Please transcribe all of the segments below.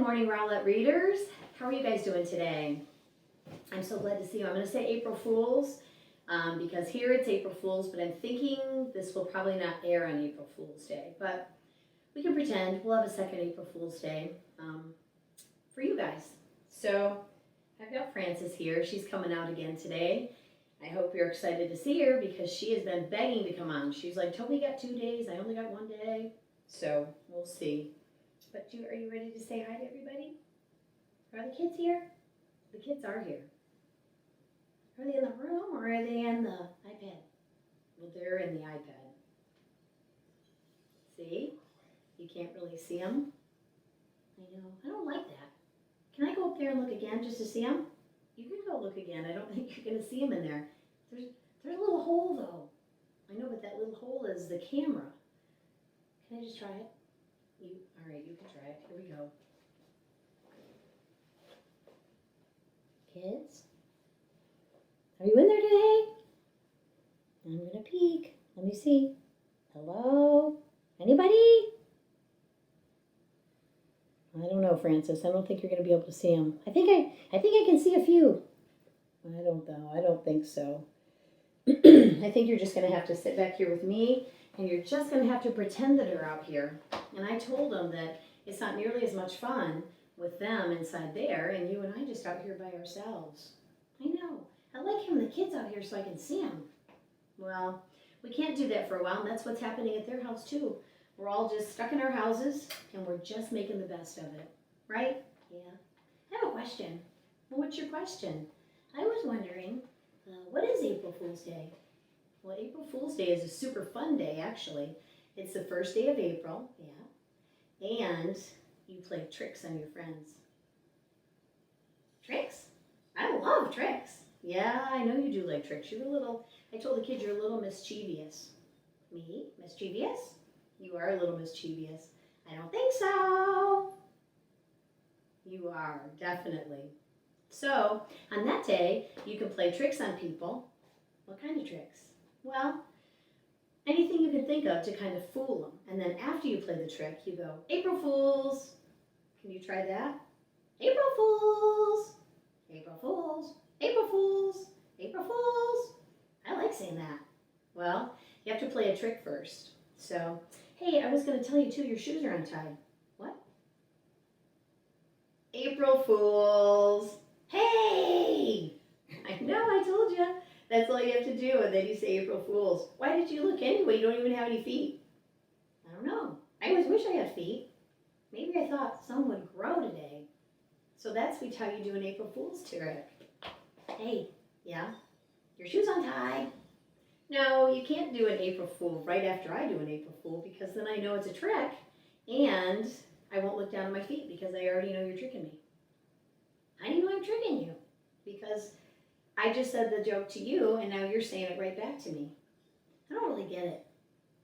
morning, Rowlett readers. How are you guys doing today? I'm so glad to see you. I'm going to say April Fools because here it's April Fools, but I'm thinking this will probably not air on April Fool's Day. But we can pretend we'll have a second April Fool's Day for you guys. So I've got Frances here. She's coming out again today. I hope you're excited to see her because she has been begging to come on. She's like, Toby got 2 days. I only got 1 day. So we'll see. But are you ready to say hi to everybody? Are the kids here? The kids are here. Are they in the room or are they in the iPad? Well, they're in the iPad. See? You can't really see them. I know. I don't like that. Can I go up there and look again just to see them? You can go look again. I don't think you're going to see them in there. There's a little hole, though. I know, but that little hole is the camera. Can I just try it? All right, you can try it. Here we go. Kids, are you in there today? I'm going to peek. Let me see. Hello? Anybody? I don't know, Frances. I don't think you're going to be able to see them. I think I can see a few. I don't know. I don't think so. I think you're just going to have to sit back here with me, and you're just going to have to pretend that they're out here. And I told them that it's not nearly as much fun with them inside there, and you and I just out here by ourselves. I know. I like having the kids out here so I can see them. Well, we can't do that for a while, and that's what's happening at their house, too. We're all just stuck in our houses, and we're just making the best of it. Right? Yeah. I have a question. Well, what's your question? I was wondering, what is April Fool's Day? Well, April Fool's Day is a super fun day, actually. It's the first day of April, yeah. And you play tricks on your friends. Tricks? I love tricks. Yeah, I know you do like tricks. I told the kids you're a little mischievous. Me? Mischievous? You are a little mischievous. I don't think so. You are, definitely. So, on that day, you can play tricks on people. What kind of tricks? Well, anything you can think of to kind of fool them. And then after you play the trick, you go, April Fools. Can you try that? April Fools. April Fools. April Fools. April Fools. I like saying that. Well, you have to play a trick first. So, hey, I was going to tell you too, your shoes are untied. What? April Fools. Hey! I know, I told you. That's all you have to do, and then you say April Fools. Why did you look anyway? You don't even have any feet. I don't know. I always wish I had feet. Maybe I thought some would grow today. So that's how you do an April Fool's trick. Hey, yeah? Your shoes untied. No, you can't do an April Fool right after I do an April Fool because then I know it's a trick and I won't look down at my feet because I already know you're tricking me. How do you know I'm tricking you? Because I just said the joke to you and now you're saying it right back to me. I don't really get it.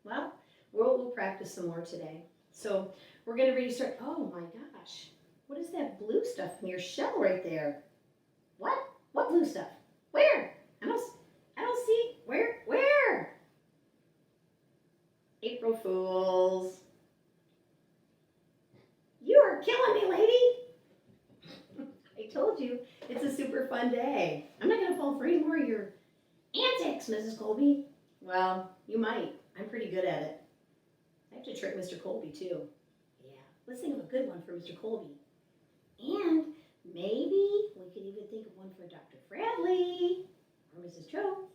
Well, we'll practice some more today. So we're going to ready to start. Oh my gosh. What is that blue stuff in your shell right there? What? What blue stuff? Where? I don't see. Where? April Fools. You are killing me, lady. I told you, it's a super fun day. I'm not going to fall for any more of your antics, Mrs. Kolbe. Well, you might. I'm pretty good at it. I have to trick Mr. Kolbe, too. Yeah, let's think of a good one for Mr. Kolbe. And maybe we could even think of one for Dr. Bradley or Mrs. Cho.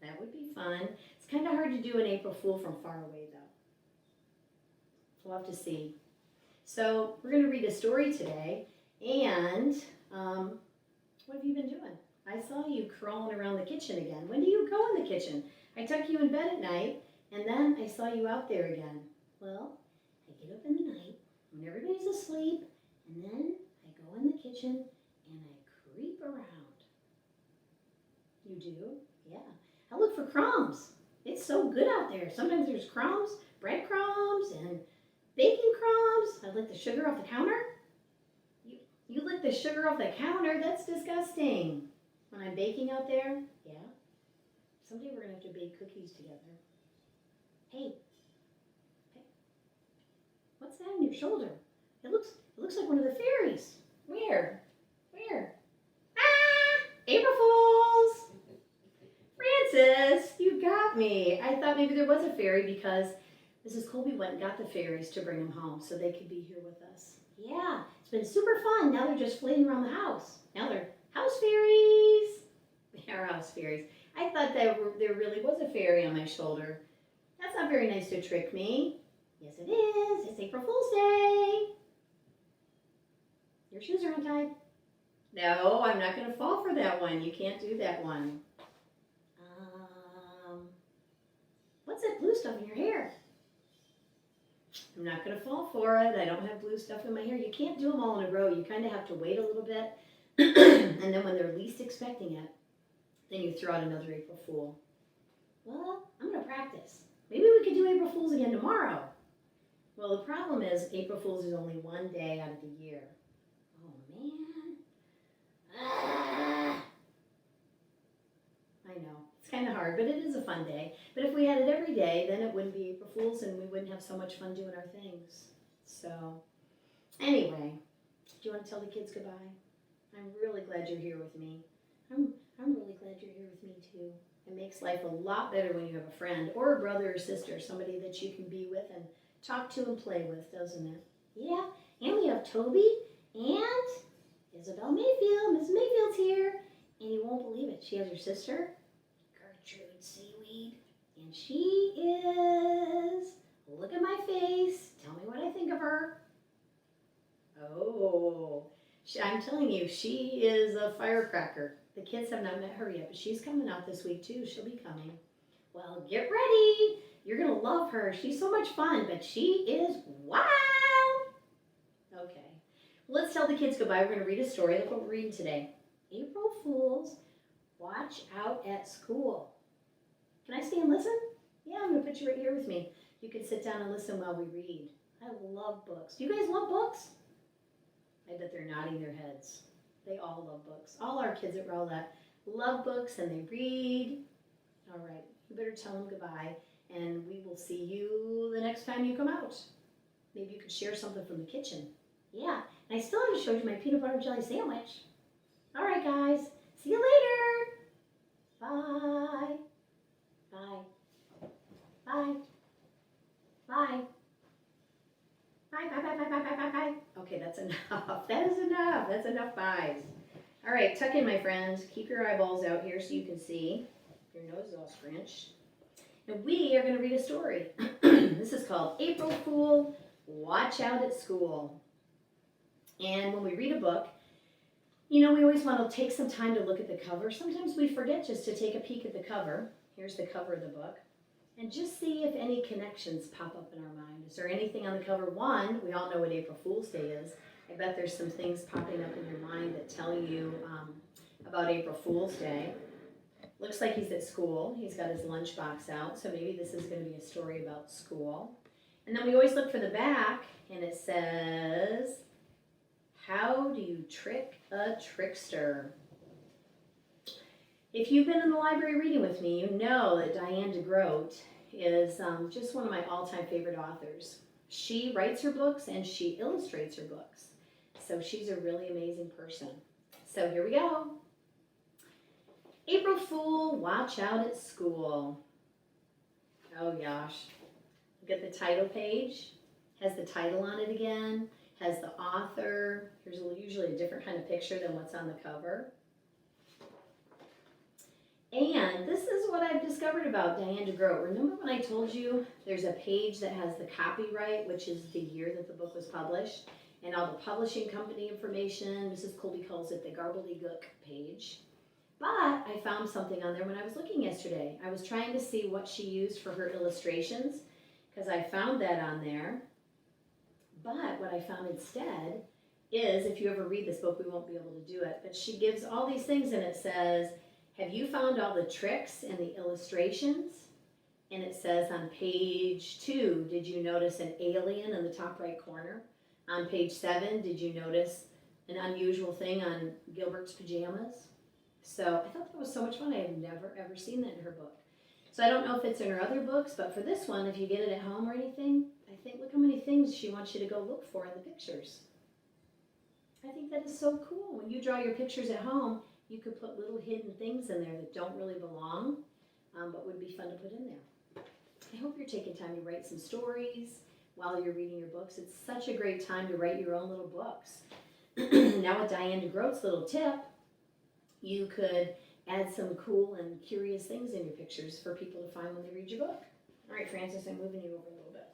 That would be fun. It's kind of hard to do an April Fool from far away, though. We'll have to see. So we're going to read a story today. And what have you been doing? I saw you crawling around the kitchen again. When do you go in the kitchen? I tuck you in bed at night, and then I saw you out there again. Well, I get up in the night when everybody's asleep, and then I go in the kitchen and I creep around. You do? Yeah. I look for crumbs. It's so good out there. Sometimes there's crumbs, breadcrumbs, and baking crumbs. I lick the sugar off the counter. You lick the sugar off the counter? That's disgusting. When I'm baking out there? Yeah. Someday we're going to have to bake cookies together. Hey. What's that on your shoulder? It looks like one of the fairies. Where? Where? Ah! April Fools! Francis, you got me. I thought maybe there was a fairy because Mrs. Kolbe went and got the fairies to bring them home so they could be here with us. Yeah, it's been super fun. Now they're just flitting around the house. Now they're house fairies. They are house fairies. I thought that there really was a fairy on my shoulder. That's not very nice to trick me. Yes, it is. It's April Fool's Day. Your shoes are untied. No, I'm not going to fall for that one. You can't do that one. What's that blue stuff in your hair? I'm not going to fall for it. I don't have blue stuff in my hair. You can't do them all in a row. You kind of have to wait a little bit. And then when they're least expecting it, then you throw out another April Fool. Well, I'm going to practice. Maybe we could do April Fools again tomorrow. Well, the problem is April Fools is only one day out of the year. Oh, man. I know. It's kind of hard, but it is a fun day. But if we had it every day, then it wouldn't be April Fools and we wouldn't have so much fun doing our things. So, anyway, do you want to tell the kids goodbye? I'm really glad you're here with me. I'm really glad you're here with me too. It makes life a lot better when you have a friend or a brother or sister, somebody that you can be with and talk to and play with, doesn't it? Yeah, and we have Toby and Isabel Mayfield. Miss Mayfield's here, and you won't believe it. She has her sister, Gertrude Seaweed, and she is, look at my face, tell me what I think of her. Oh, I'm telling you, she is a firecracker. The kids have not met her yet, but she's coming out this week too. She'll be coming. Well, get ready. You're going to love her. She's so much fun, but she is wow. Okay. Well, let's tell the kids goodbye. We're going to read a story. Look what we're reading today. April Fools, watch out at school. Can I stay and listen? Yeah, I'm going to put you right here with me. You can sit down and listen while we read. I love books. Do you guys love books? I bet they're nodding their heads. They all love books. All our kids at Rowlett love books and they read. All right, you better tell them goodbye and we will see you the next time you come out. Maybe you could share something from the kitchen. Yeah, and I still haven't showed you my peanut butter jelly sandwich. All right, guys. See you later. Bye. Bye. Bye. Bye. Bye, bye, bye, bye, bye, bye, bye, bye. Okay, that's enough. That is enough. That's enough byes. All right, tuck in, my friends. Keep your eyeballs out here so you can see. Your nose is all scrunched. And we are going to read a story. This is called April Fool, Watch Out at School. And when we read a book, you know, we always want to take some time to look at the cover. Sometimes we forget just to take a peek at the cover. Here's the cover of the book. And just see if any connections pop up in our mind. Is there anything on the cover? One, we all know what April Fool's Day is. I bet there's some things popping up in your mind that tell you about April Fool's Day. Looks like he's at school. He's got his lunchbox out, so maybe this is going to be a story about school. And then we always look for the back, and it says, how do you trick a trickster? If you've been in the library reading with me, you know that Diane DeGroat is just one of my all-time favorite authors. She writes her books and she illustrates her books. So she's a really amazing person. So here we go. April Fool, watch out at school. Oh gosh. Look at the title page. Has the title on it again. Has the author. Here's usually a different kind of picture than what's on the cover. And this is what I've discovered about Diane DeGroat. Remember when I told you there's a page that has the copyright, which is the year that the book was published, and all the publishing company information. Mrs. Kolbe calls it the Garbledygook page. But I found something on there when I was looking yesterday. I was trying to see what she used for her illustrations, because I found that on there. But what I found instead is, if you ever read this book, we won't be able to do it, but she gives all these things and it says, have you found all the tricks in the illustrations? And it says on page 2, did you notice an alien in the top right corner? On page 7, did you notice an unusual thing on Gilbert's pajamas? So I thought that was so much fun. I have never, ever seen that in her book. So I don't know if it's in her other books, but for this one, if you get it at home or anything, I think, look how many things things she wants you to go look for in the pictures. I think that is so cool. When you draw your pictures at home, you could put little hidden things in there that don't really belong, but would be fun to put in there. I hope you're taking time to write some stories while you're reading your books. It's such a great time to write your own little books. Now with Diane DeGroat's little tip, you could add some cool and curious things in your pictures for people to find when they read your book. All right, Francis, I'm moving you over a little bit.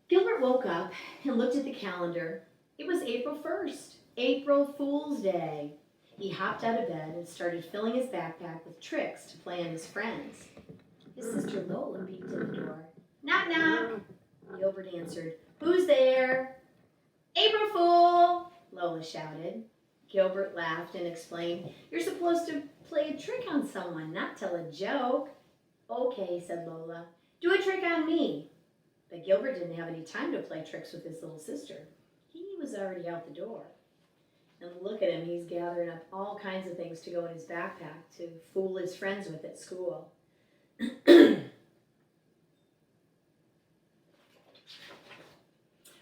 Gilbert woke up and looked at the calendar. It was April 1st, April Fool's Day. He hopped out of bed and started filling his backpack with tricks to play on his friends. His sister Lola peeked in the door. Knock, knock, Gilbert answered. Who's there? April Fool, Lola shouted. Gilbert laughed and explained, you're supposed to play a trick on someone, not tell a joke. Okay, said Lola. Do a trick on me. But Gilbert didn't have any time to play tricks with his little sister. He was already out the door. And look at him, he's gathering up all kinds of things to go in his backpack to fool his friends with at school.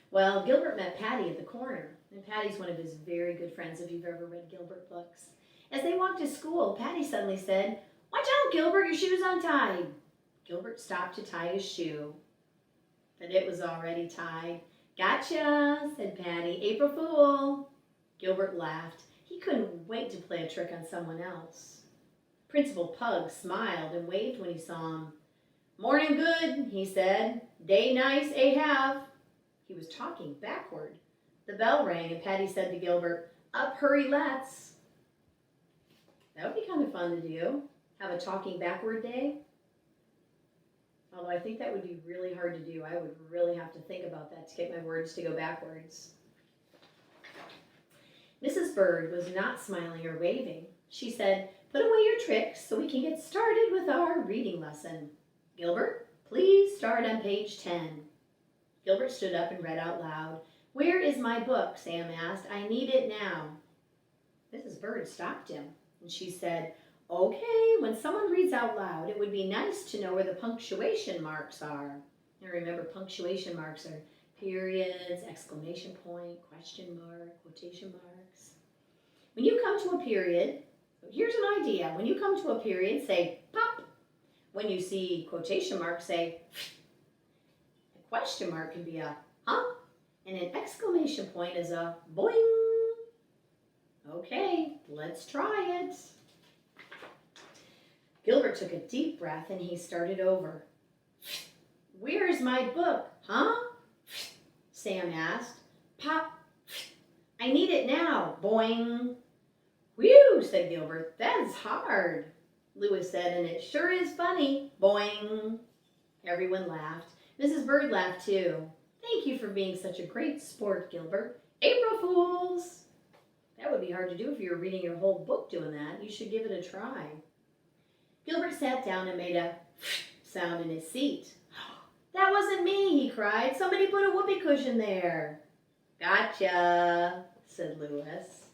Well, Gilbert met Patty at the corner, and Patty's one of his very good friends if you've ever read Gilbert books. As they walked to school, Patty suddenly said, Watch out, Gilbert, your shoe's untied. Gilbert stopped to tie his shoe, but it was already tied. Gotcha, said Patty. April Fool. Gilbert laughed. He couldn't wait to play a trick on someone else. Principal Pug smiled and waved when he saw him. Morning good, he said. Day nice, have. He was talking backward. The bell rang and Patty said to Gilbert, Up, hurry, let's. That would be kind of fun to do. Have a talking backward day. Although I think that would be really hard to do. I would really have to think about that to get my words to go backwards. Mrs. Bird was not smiling or waving. She said, Put away your tricks so we can get started with our reading lesson. Gilbert, please start on page 10. Gilbert stood up and read out loud. Where is my book? Sam asked. I need it now. Mrs. Bird stopped him, and she said, Okay, when someone reads out loud, it would be nice to know where the punctuation marks are. And remember, punctuation marks are periods, exclamation point, question mark, quotation marks. When you come to a period, here's an idea. When you come to a period, say pop. When you see quotation marks, say a question mark can be a huh, and an exclamation point is a boing. Okay, let's try it. Gilbert took a deep breath and he started over. Where's my book, huh? Sam asked. Pop. I need it now. Boing. Whew, said Gilbert. That's hard. Lewis said, and it sure is funny. Boing. Everyone laughed. Mrs. Bird laughed too. Thank you for being such a great sport, Gilbert. April Fools. That would be hard to do if you were reading your whole book doing that. You should give it a try. Gilbert sat down and made a sound in his seat. That wasn't me, he cried. Somebody put a whoopee cushion there. Gotcha, said Lewis.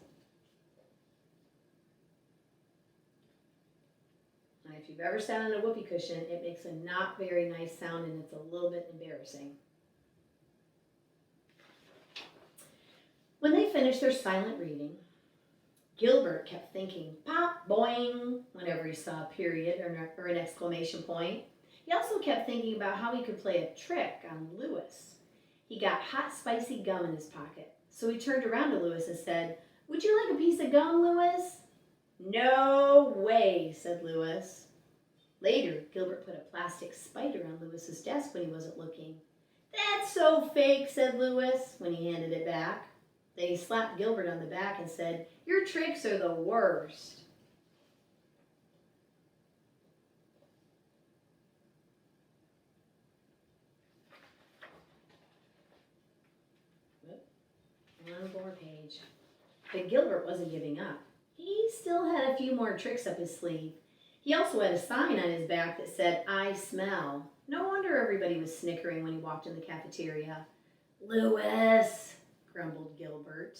Now, if you've ever sat on a whoopee cushion, it makes a not very nice sound and it's a little bit embarrassing. When they finished their silent reading, Gilbert kept thinking, pop, boing, whenever he saw a period or an exclamation point. He also kept thinking about how he could play a trick on Lewis. He got hot, spicy gum in his pocket, so he turned around to Lewis and said, Would you like a piece of gum, Lewis? No way, said Lewis. Later, Gilbert put a plastic spider on Lewis's desk when he wasn't looking. That's so fake, said Lewis when he handed it back. Then he slapped Gilbert on the back and said, Your tricks are the worst. One more page. But Gilbert wasn't giving up. He still had a few more tricks up his sleeve. He also had a sign on his back that said, I smell. No wonder everybody was snickering when he walked in the cafeteria. Lewis, grumbled Gilbert.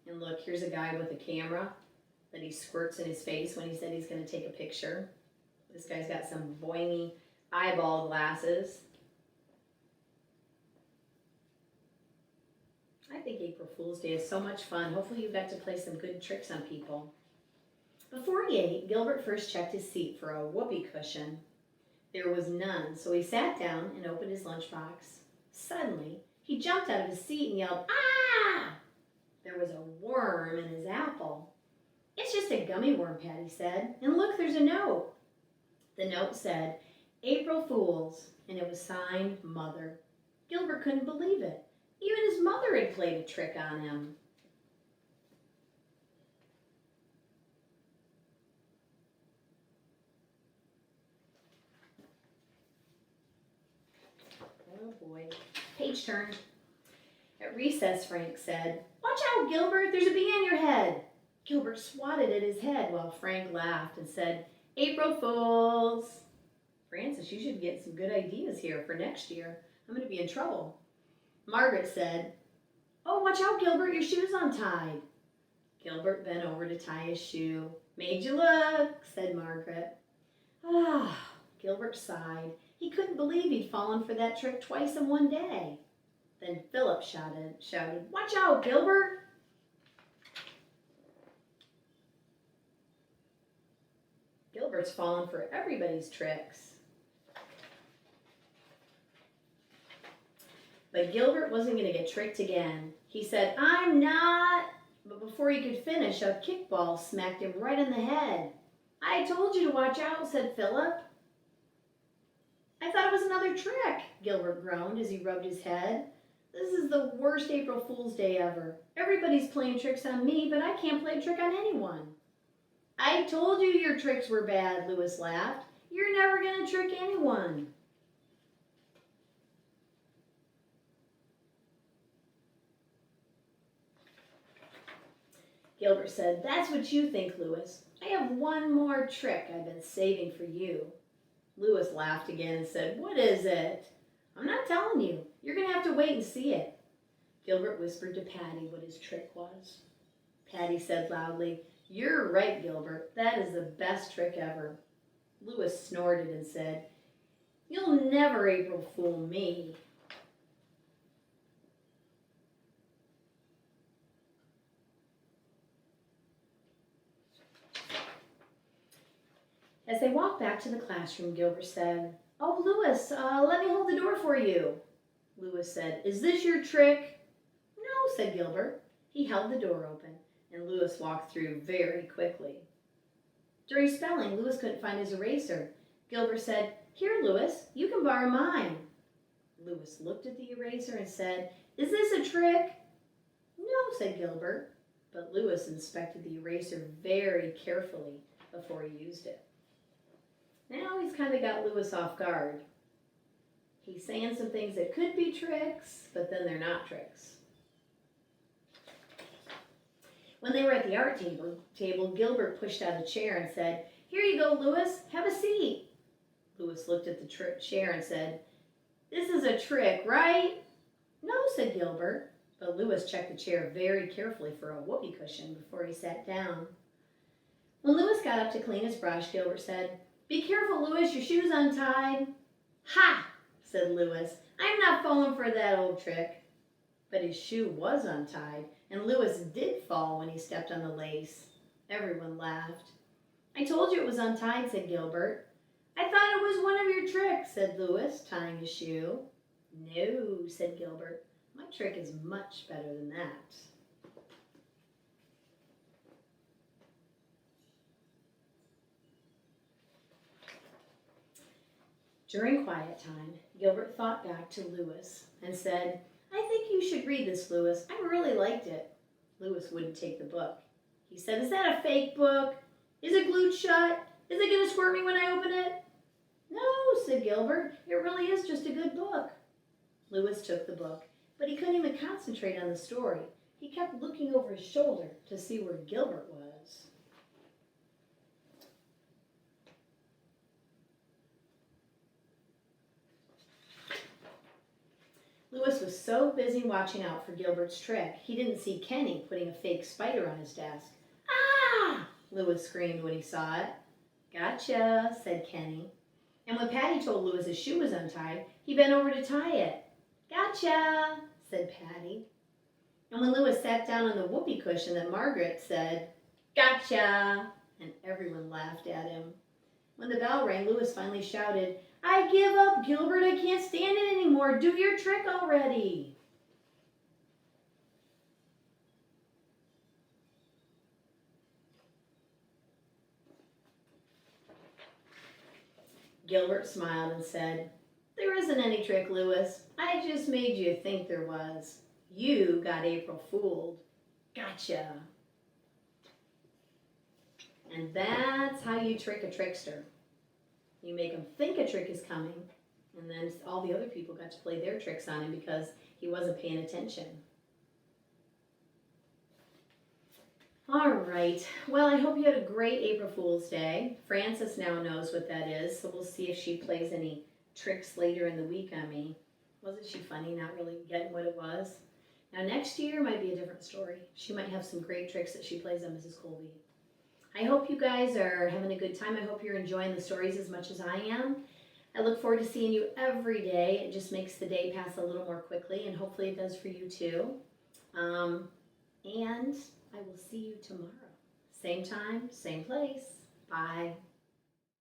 And look, here's a guy with a camera that he squirts in his face when he said he's going to take a picture. This guy's got some boingy eyeball glasses. think April Fool's Day is so much fun. Hopefully you got to play some good tricks on people. Before he ate, Gilbert first checked his seat for a whoopee cushion. There was none, so he sat down and opened his lunchbox. Suddenly, he jumped out of his seat and yelled, "Ah!" There was a worm in his apple. "It's just a gummy worm," Patty said. "And look, there's a note." The note said, "April Fools," and it was signed Mother. Gilbert couldn't believe it. Even his mother had played a trick on him. Oh boy. Page turn. At recess, Frank said, "Watch out, Gilbert, there's a bee on your head." Gilbert swatted at his head while Frank laughed and said, "April Fools." Francis, you should get some good ideas here for next year. I'm going to be in trouble. Margaret said, "Oh, watch out, Gilbert, your shoe's untied." Gilbert bent over to tie his shoe. "Made you look," said Margaret. Ah, Gilbert sighed. He couldn't believe he'd fallen for that trick twice in one day. Then Philip shouted, "Watch out, Gilbert!" Gilbert's fallen for everybody's tricks. But Gilbert wasn't going to get tricked again. He said, "I'm not," but before he could finish, a kickball smacked him right in the head. "I told you to watch out," said Philip. "I thought it was another trick," Gilbert groaned as he rubbed his head. "This is the worst April Fool's Day ever. Everybody's playing tricks on me, but I can't play a trick on anyone." "I told you your tricks were bad," Louis laughed. "You're never going to trick anyone." Gilbert said, "That's what you think, Louis. I have one more trick I've been saving for you." Louis laughed again and said, "What is it?" "I'm not telling you. You're going to have to wait and see it." Gilbert whispered to Patty what his trick was. Patty said loudly, "You're right, Gilbert. That is the best trick ever." Louis snorted and said, "You'll never April Fool me." As they walked back to the classroom, Gilbert said, "Oh, Louis, let me hold the door for you." Louis said, "Is this your trick?" "No," said Gilbert. He held the door open, and Louis walked through very quickly. During spelling, Louis couldn't find his eraser. Gilbert said, "Here, Louis, you can borrow mine." Louis looked at the eraser and said, "Is this a trick?" "No," said Gilbert, but Louis inspected the eraser very carefully before he used it. Now he's kind of got Louis off guard. He's saying some things that could be tricks, but then they're not tricks. When they were at the art table, Gilbert pushed out a chair and said, "Here you go, Louis, have a seat." Louis looked at the chair and said, "This is a trick, right?" "No," said Gilbert, but Louis checked the chair very carefully for a whoopee cushion before he sat down. When Louis got up to clean his brush, Gilbert said, "Be careful, Louis, your shoe's untied." "Ha!" said Louis. "I'm not falling for that old trick." But his shoe was untied, and Louis did fall when he stepped on the lace. Everyone laughed. "I told you it was untied," said Gilbert. "I thought it was one of your tricks," said Louis, tying his shoe. "No," said Gilbert. "My trick is much better than that." During quiet time, Gilbert thought back to Louis and said, "I think you should read this, Louis. I really liked it." Louis wouldn't take the book. He said, "Is that a fake book? Is it glued shut? Is it going to squirt me when I open it?" "No," said Gilbert. "It really is just a good book." Louis took the book, but he couldn't even concentrate on the story. He kept looking over his shoulder to see where Gilbert was. Louis was so busy watching out for Gilbert's trick, he didn't see Kenny putting a fake spider on his desk. "Ah!" Louis screamed when he saw it. "Gotcha," said Kenny. And when Patty told Louis his shoe was untied, he bent over to tie it. "Gotcha," said Patty. And when Louis sat down on the whoopee cushion, then Margaret said, "Gotcha!" And everyone laughed at him. When the bell rang, Louis finally shouted, "I give up, Gilbert. I can't stand it anymore. Do your trick already." Gilbert smiled and said, "There isn't any trick, Louis. I just made you think there was. You got April fooled. Gotcha." And that's how you trick a trickster. You make him think a trick is coming, and then all the other people got to play their tricks on him because he wasn't paying attention. All right. Well, I hope you had a great April Fool's Day. Frances now knows what that is, so we'll see if she plays any tricks later in the week on me. Wasn't she funny, not really getting what it was? Now, next year might be a different story. She might have some great tricks that she plays on Mrs. Kolbe. I hope you guys are having a good time. I hope you're enjoying the stories as much as I am. I look forward to seeing you every day. It just makes the day pass a little more quickly, and hopefully it does for you too. And I will see you tomorrow. Same time, same place. Bye.